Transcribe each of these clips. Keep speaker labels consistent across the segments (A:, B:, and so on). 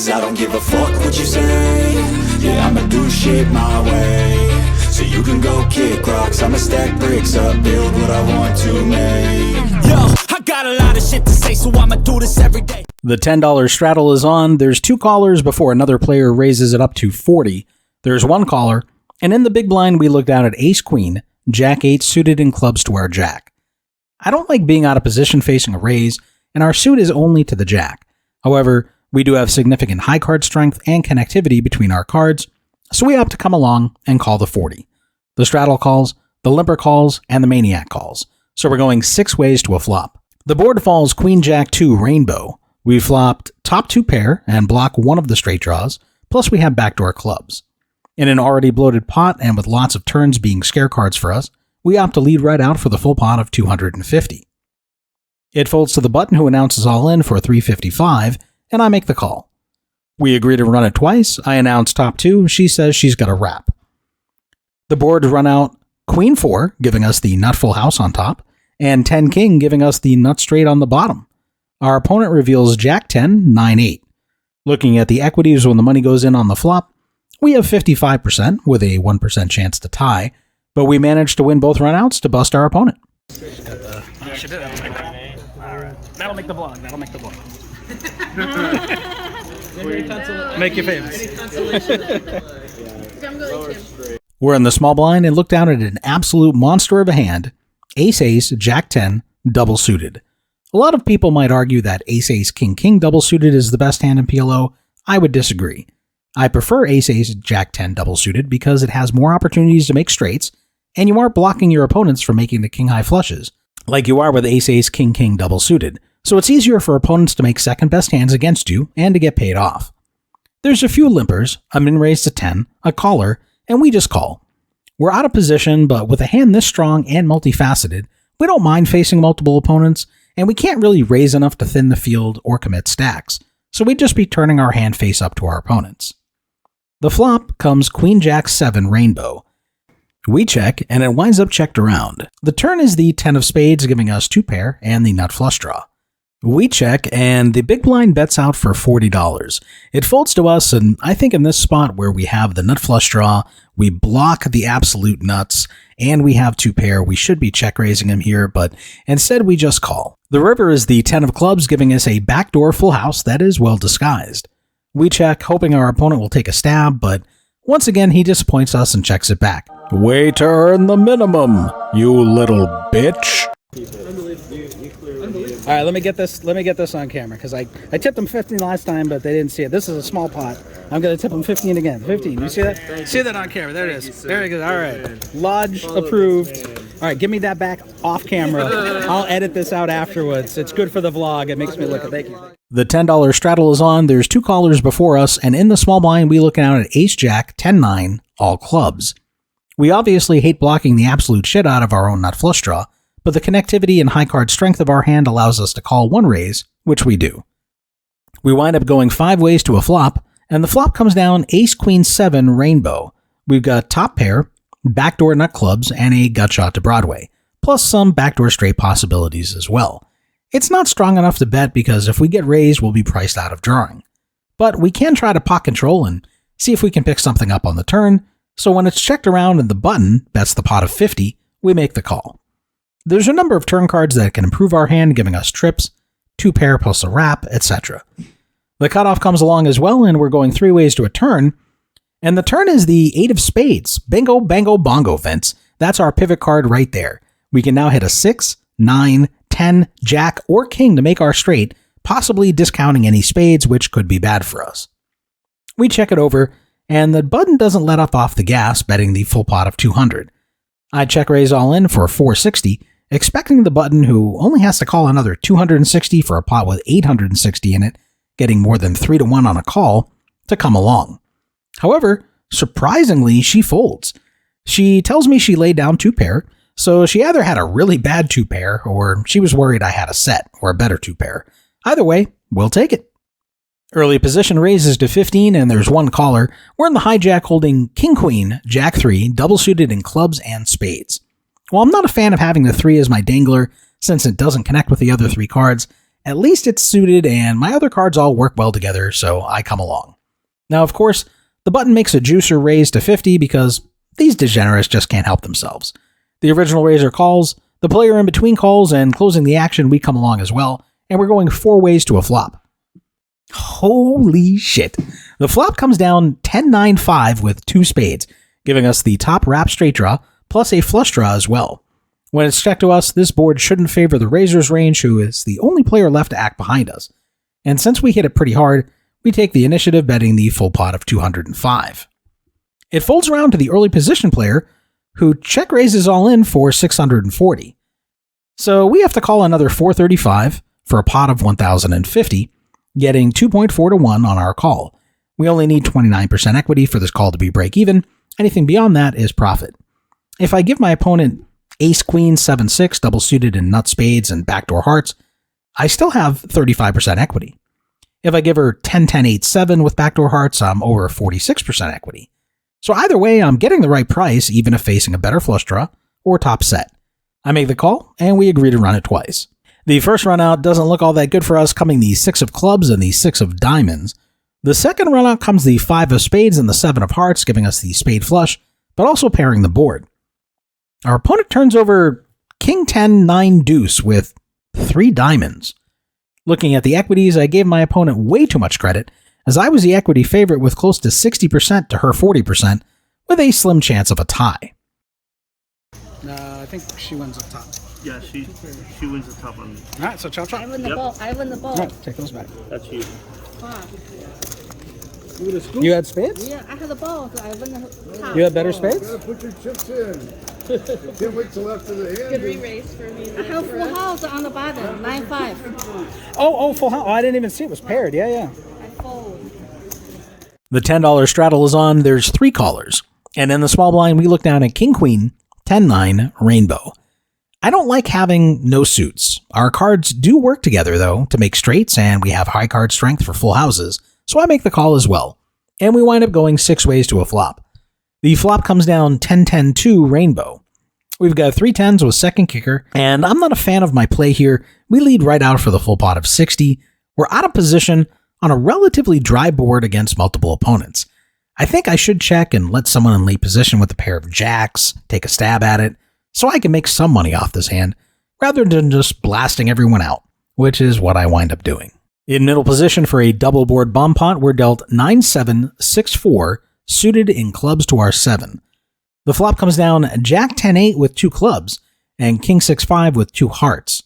A: cause I don't give a fuck what you say. Yeah, I'ma do shit my way. So you can go kick rocks, I'ma stack bricks up, build what I want to make. Yo, I got a lot of shit to say, so I'ma do this every day.
B: The $10 straddle is on. There's 2 callers before another player raises it up to 40. There's 1 caller, and in the big blind we look down at ace-queen, jack-8 suited in clubs to our jack. I don't like being out of position facing a raise, and our suit is only to the jack. However, we do have significant high card strength and connectivity between our cards, so we opt to come along and call the 40. The straddle calls, the limper calls, and the maniac calls, so we're going 6 ways to a flop. The board falls queen-jack-2 rainbow. We flopped top 2 pair and block one of the straight draws, plus we have backdoor clubs. In an already bloated pot and with lots of turns being scare cards for us, we opt to lead right out for the full pot of 250. It folds to the button who announces all in for 355, and I make the call. We agree to run it twice. I announce top 2, she says she's got a wrap. The board run out queen 4, giving us the nut full house on top, and 10 king giving us the nut straight on the bottom. Our opponent reveals jack 10, 9-8. Looking at the equities when the money goes in on the flop, we have 55% with a 1% chance to tie, but we managed to win both runouts to bust our opponent. That'll make the vlog. Make you famous. We're in the small blind and look down at an absolute monster of a hand, ace-ace, jack-10, double suited. A lot of people might argue that ace-ace, king-king double suited is the best hand in PLO. I would disagree. I prefer ace-ace, jack-10 double suited because it has more opportunities to make straights, and you aren't blocking your opponents from making the king-high flushes, like you are with ace-ace, king-king double suited, so it's easier for opponents to make second-best hands against you and to get paid off. There's a few limpers, a min-raise to 10, a caller, and we just call. We're out of position, but with a hand this strong and multifaceted, we don't mind facing multiple opponents, and we can't really raise enough to thin the field or commit stacks, so we'd just be turning our hand face up to our opponents. The flop comes queen-jack-7 rainbow. We check, and it winds up checked around. The turn is the 10 of spades, giving us 2 pair and the nut flush draw. We check, and the big blind bets out for $40. It folds to us, and I think in this spot where we have the nut flush draw, we block the absolute nuts, and we have 2 pair, we should be check raising him here, but instead we just call. The river is the 10 of clubs, giving us a backdoor full house that is well disguised. We check, hoping our opponent will take a stab, but once again he disappoints us and checks it back. Way to earn the minimum, you little bitch. All right, let me get this on camera, because I tipped them 15 last time, but they didn't see it. This is a small pot. I'm going to tip them 15 again. 15. You see that? See that on camera. There it is. There it goes. All right. Lodge approved. All right, give me that back off camera. I'll edit this out afterwards. It's good for the vlog. It makes me look. Thank you. The $10 straddle is on. There's 2 callers before us, and in the small blind, we look out at ace-jack, 10-9, all clubs. We obviously hate blocking the absolute shit out of our own nut flush draw, but the connectivity and high card strength of our hand allows us to call 1 raise, which we do. We wind up going 5 ways to a flop, and the flop comes down ace-queen-7 rainbow. We've got top pair, backdoor nut clubs, and a gut shot to Broadway, plus some backdoor straight possibilities as well. It's not strong enough to bet because if we get raised, we'll be priced out of drawing. But we can try to pot control and see if we can pick something up on the turn, so when it's checked around and the button bets the pot of 50, we make the call. There's a number of turn cards that can improve our hand, giving us trips, 2 pair plus a wrap, etc. The cutoff comes along as well, and we're going 3 ways to a turn, and the turn is the 8 of spades. Bingo, bango, bongo, Vince. That's our pivot card right there. We can now hit a 6, 9, 10, jack, or king to make our straight, possibly discounting any spades, which could be bad for us. We check it over, and the button doesn't let up off the gas, betting the full pot of 200. I check raise all in for 460, expecting the button, who only has to call another 260 for a pot with 860 in it, getting more than 3-1 on a call, to come along. However, surprisingly, she folds. She tells me she laid down 2 pair, so she either had a really bad 2 pair, or she was worried I had a set, or a better 2 pair. Either way, we'll take it. Early position raises to 15, and there's 1 caller. We're in the hijack holding king-queen, jack-3, double-suited in clubs and spades. While I'm not a fan of having the 3 as my dangler, since it doesn't connect with the other 3 cards, At least it's suited and my other cards all work well together, so I come along. Now, of course, the button makes a juicer raise to 50 because these degenerates just can't help themselves. The original raiser calls, the player in between calls, and closing the action, we come along as well, and we're going 4 ways to a flop. Holy shit. The flop comes down 10-9-5 with 2 spades, giving us the top wrap straight draw, plus a flush draw as well. When it's checked to us, this board shouldn't favor the raiser's range, who is the only player left to act behind us. And since we hit it pretty hard, we take the initiative, betting the full pot of 205. It folds around to the early position player, who check raises all in for 640. So we have to call another 435 for a pot of 1,050, getting 2.4 to 1 on our call. We only need 29% equity for this call to be break even. Anything beyond that is profit. If I give my opponent ace queen 7-6 double suited in nut spades and backdoor hearts, I still have 35% equity. If I give her 10-10-8-7 with backdoor hearts, I'm over 46% equity. So either way, I'm getting the right price, even if facing a better flush draw or top set. I make the call, and we agree to run it twice. The first run out doesn't look all that good for us, coming the 6 of clubs and the 6 of diamonds. The second run out comes the 5 of spades and the 7 of hearts, giving us the spade flush, but also pairing the board. Our opponent turns over king 10-9 deuce with 3 diamonds. Looking at the equities, I gave my opponent way too much credit, as I was the equity favorite with close to 60% to her 40%, with a slim chance of a tie. I think she wins up top.
C: Yeah, she wins the top one.
B: All right, so chop chop.
D: I win the ball. I win the ball.
B: All right, take those back.
C: That's you.
D: Fuck.
B: You had spades?
D: Yeah, I had the ball, so I win the top.
B: You had better spades?
E: Put your chips in. Can't wait till after the hand.
D: Good re-raise for me. I have full house on the bottom, 9-5.
B: Oh, full house. Oh, I didn't even see it was paired. Yeah.
D: I fold.
B: The $10 straddle is on. There's 3 callers. And in the small blind, we look down at king queen, 10-9, rainbow. I don't like having no suits. Our cards do work together, though, to make straights, and we have high card strength for full houses, so I make the call as well. And we wind up going 6 ways to a flop. The flop comes down 10-10-2 rainbow. We've got 3 10s with second kicker, and I'm not a fan of my play here. We lead right out for the full pot of 60. We're out of position on a relatively dry board against multiple opponents. I think I should check and let someone in late position with a pair of jacks take a stab at it, so I can make some money off this hand, rather than just blasting everyone out, which is what I wind up doing. In middle position for a double board bomb pot, we're dealt 9-7-6-4, suited in clubs to our 7. The flop comes down jack 10-8 with 2 clubs, and king 6-5 with 2 hearts.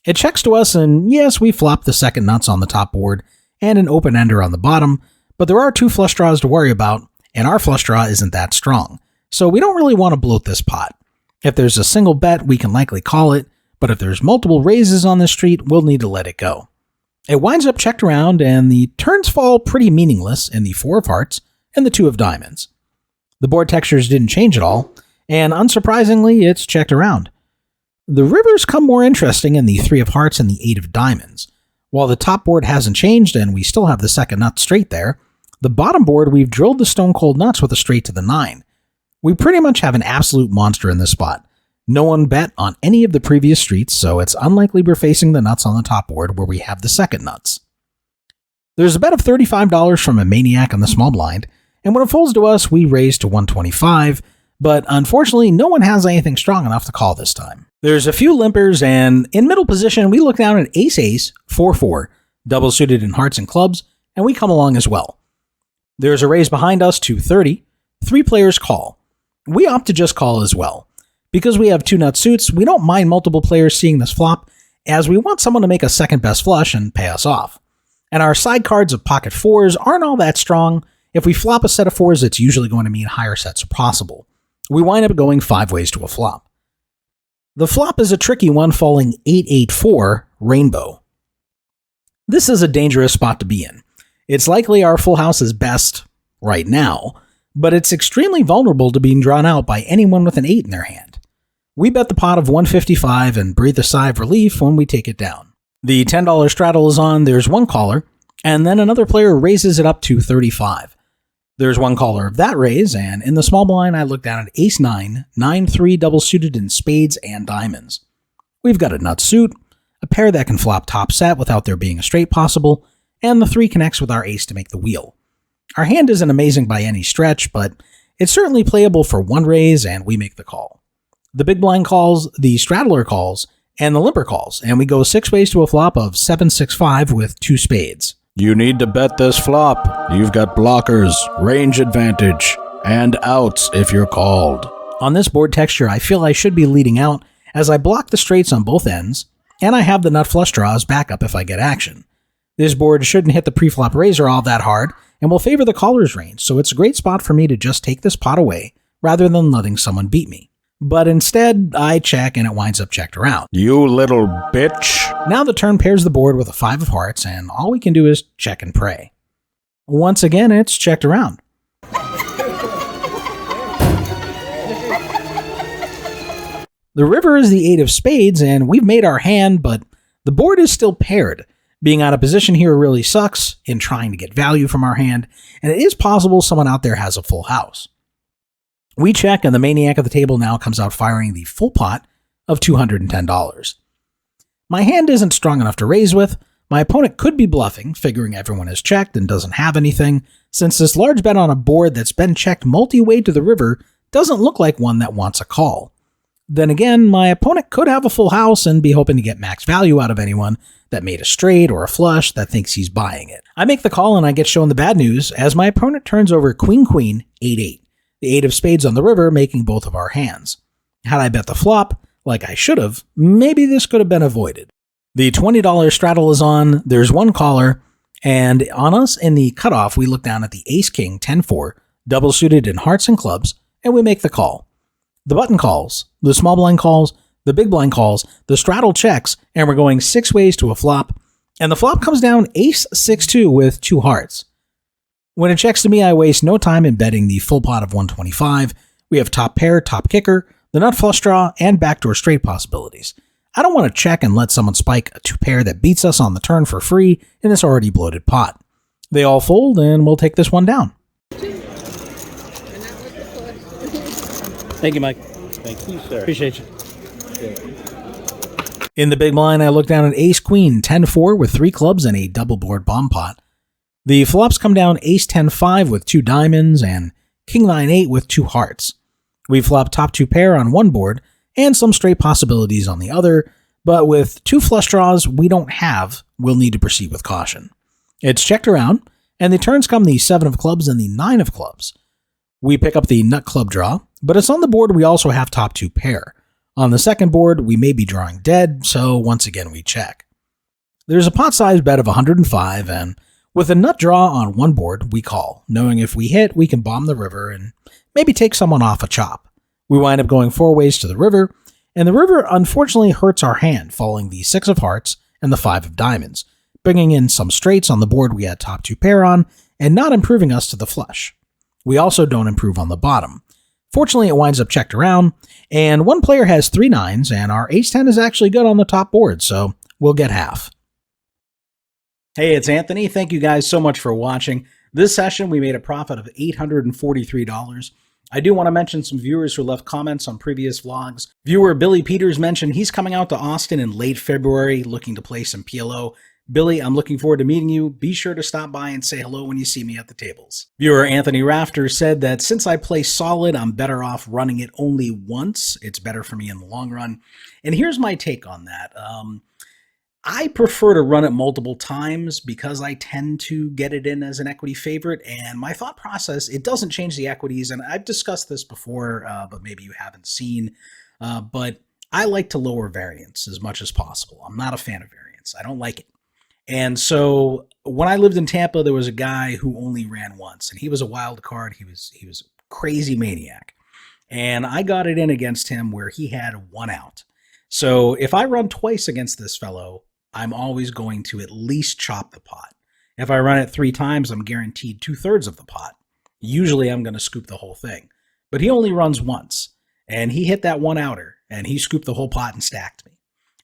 B: It checks to us, and yes, we flop the second nuts on the top board, and an open ender on the bottom, but there are 2 flush draws to worry about, and our flush draw isn't that strong, so we don't really want to bloat this pot. If there's a single bet, we can likely call it, but if there's multiple raises on the street, we'll need to let it go. It winds up checked around, and the turns fall pretty meaningless in the 4 of hearts and the 2 of diamonds. The board textures didn't change at all, and unsurprisingly, it's checked around. The rivers come more interesting in the 3 of hearts and the 8 of diamonds. While the top board hasn't changed and we still have the second nut straight there, the bottom board we've drilled the stone cold nuts with a straight to the 9. We pretty much have an absolute monster in this spot. No one bet on any of the previous streets, so it's unlikely we're facing the nuts on the top board where we have the second nuts. There's a bet of $35 from a maniac on the small blind, and when it folds to us, we raise to 125, but unfortunately, no one has anything strong enough to call this time. There's a few limpers, and in middle position, we look down at ace-ace, 4-4, double suited in hearts and clubs, and we come along as well. There's a raise behind us to 30, 3 players call. We opt to just call as well. Because we have 2 nut suits, we don't mind multiple players seeing this flop, as we want someone to make a second best flush and pay us off. And our side cards of pocket 4s aren't all that strong. If we flop a set of 4s, it's usually going to mean higher sets are possible. We wind up going 5 ways to a flop. The flop is a tricky one, falling 8-8-4, rainbow. This is a dangerous spot to be in. It's likely our full house is best right now, but it's extremely vulnerable to being drawn out by anyone with an 8 in their hand. We bet the pot of 155 and breathe a sigh of relief when we take it down. The $10 straddle is on, there's 1 caller, and then another player raises it up to 35. There's 1 caller of that raise, and in the small blind, I look down at ace-9, 9-3 double suited in spades and diamonds. We've got a nut suit, a pair that can flop top set without there being a straight possible, and the 3 connects with our ace to make the wheel. Our hand isn't amazing by any stretch, but it's certainly playable for 1 raise, and we make the call. The big blind calls, the straddler calls, and the limper calls, and we go 6 ways to a flop of 7-6-5 with 2 spades.
F: You need to bet this flop. You've got blockers, range advantage, and outs if you're called.
B: On this board texture, I feel I should be leading out as I block the straights on both ends, and I have the nut flush draw as backup if I get action. This board shouldn't hit the preflop raiser all that hard, and will favor the caller's range, so it's a great spot for me to just take this pot away, rather than letting someone beat me. But instead, I check and it winds up checked around.
F: You little bitch.
B: Now the turn pairs the board with a 5 of hearts, and all we can do is check and pray. Once again, it's checked around. The river is the 8 of spades, and we've made our hand, but the board is still paired. Being out of position here really sucks in trying to get value from our hand, and it is possible someone out there has a full house. We check, and the maniac at the table now comes out firing the full pot of $210. My hand isn't strong enough to raise with. My opponent could be bluffing, figuring everyone has checked and doesn't have anything, since this large bet on a board that's been checked multi-way to the river doesn't look like one that wants a call. Then again, my opponent could have a full house and be hoping to get max value out of anyone that made a straight or a flush that thinks he's buying it. I make the call and I get shown the bad news as my opponent turns over queen-queen 8-8, the 8 of spades on the river making both of our hands. Had I bet the flop, like I should have, maybe this could have been avoided. The $20 straddle is on, there's one caller, and on us in the cutoff we look down at the ace-king 10-4, double suited in hearts and clubs, and we make the call. The button calls, the small blind calls, the big blind calls, the straddle checks, and we're going 6 ways to a flop, and the flop comes down ace 6-2 with 2 hearts. When it checks to me, I waste no time in betting the full pot of 125. We have top pair, top kicker, the nut flush draw, and backdoor straight possibilities. I don't want to check and let someone spike a 2 pair that beats us on the turn for free in this already bloated pot. They all fold, and we'll take this one down. Thank you, Mike.
C: Thank you, sir.
B: Appreciate you. In the big blind, I look down at ace-queen 10-4 with 3 clubs and a double board bomb pot. The flops come down ace 10-5 with 2 diamonds and king 9-8 with 2 hearts. We flop top 2 pair on one board and some straight possibilities on the other, but with 2 flush draws we don't have, we'll need to proceed with caution. It's checked around, and the turns come the 7 of clubs and the 9 of clubs. We pick up the nut club draw, but it's on the board we also have top 2 pair. On the second board, we may be drawing dead, so once again we check. There's a pot-sized bet of 105, and with a nut draw on one board, we call, knowing if we hit, we can bomb the river and maybe take someone off a chop. We wind up going 4 ways to the river, and the river unfortunately hurts our hand, falling the 6 of hearts and the 5 of diamonds, bringing in some straights on the board we had top 2 pair on, and not improving us to the flush. We also don't improve on the bottom. Fortunately, it winds up checked around, and one player has 3 9s, and our ace-10 is actually good on the top board, so we'll get half. Hey, it's Anthony. Thank you guys so much for watching. This session, we made a profit of $843. I do want to mention some viewers who left comments on previous vlogs. Viewer Billy Peters mentioned he's coming out to Austin in late February looking to play some PLO. Billy, I'm looking forward to meeting you. Be sure to stop by and say hello when you see me at the tables. Viewer Anthony Rafter said that since I play solid, I'm better off running it only once. It's better for me in the long run. And here's my take on that. I prefer to run it multiple times because I tend to get it in as an equity favorite. And my thought process, it doesn't change the equities. And I've discussed this before, but maybe you haven't seen. But I like to lower variance as much as possible. I'm not a fan of variance. I don't like it. And so when I lived in Tampa, there was a guy who only ran once, and he was a wild card. He was a crazy maniac. And I got it in against him where he had 1 out. So if I run twice against this fellow, I'm always going to at least chop the pot. If I run it 3 times, I'm guaranteed 2/3 of the pot. Usually I'm going to scoop the whole thing. But he only runs once, and he hit that 1 outer, and he scooped the whole pot and stacked me.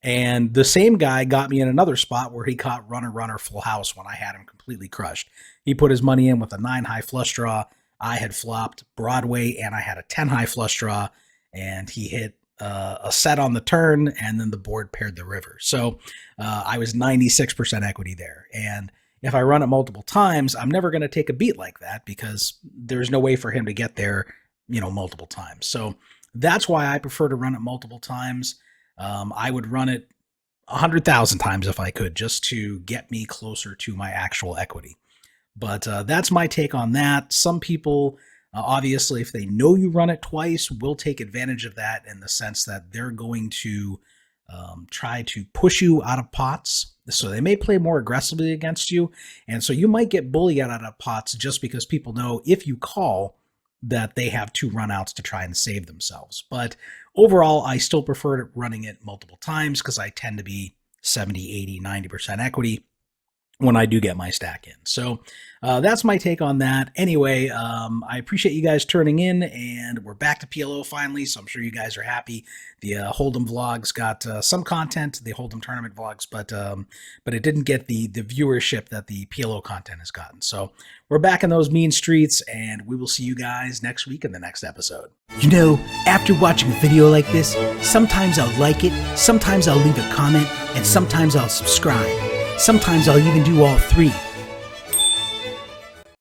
B: And the same guy got me in another spot where he caught runner full house when I had him completely crushed. He put his money in with a 9 high flush draw. I had flopped Broadway and I had a 10 high flush draw, and he hit a set on the turn, and then the board paired the river. So I was 96% equity there. And if I run it multiple times, I'm never going to take a beat like that because there's no way for him to get there, multiple times. So that's why I prefer to run it multiple times. I would run it 100,000 times if I could, just to get me closer to my actual equity. But that's my take on that. Some people, obviously, if they know you run it twice, will take advantage of that in the sense that they're going to try to push you out of pots. So they may play more aggressively against you. And so you might get bullied out of pots just because people know if you call that they have 2 runouts to try and save themselves. But overall, I still prefer running it multiple times because I tend to be 70, 80, 90% equity when I do get my stack in. So that's my take on that. Anyway, I appreciate you guys turning in, and we're back to PLO finally, so I'm sure you guys are happy. The Hold'em vlogs got some content, the Hold'em tournament vlogs, but it didn't get the viewership that the PLO content has gotten. So we're back in those mean streets, and we will see you guys next week in the next episode.
G: After watching a video like this, sometimes I'll like it, sometimes I'll leave a comment, and sometimes I'll subscribe. Sometimes I'll even do all 3.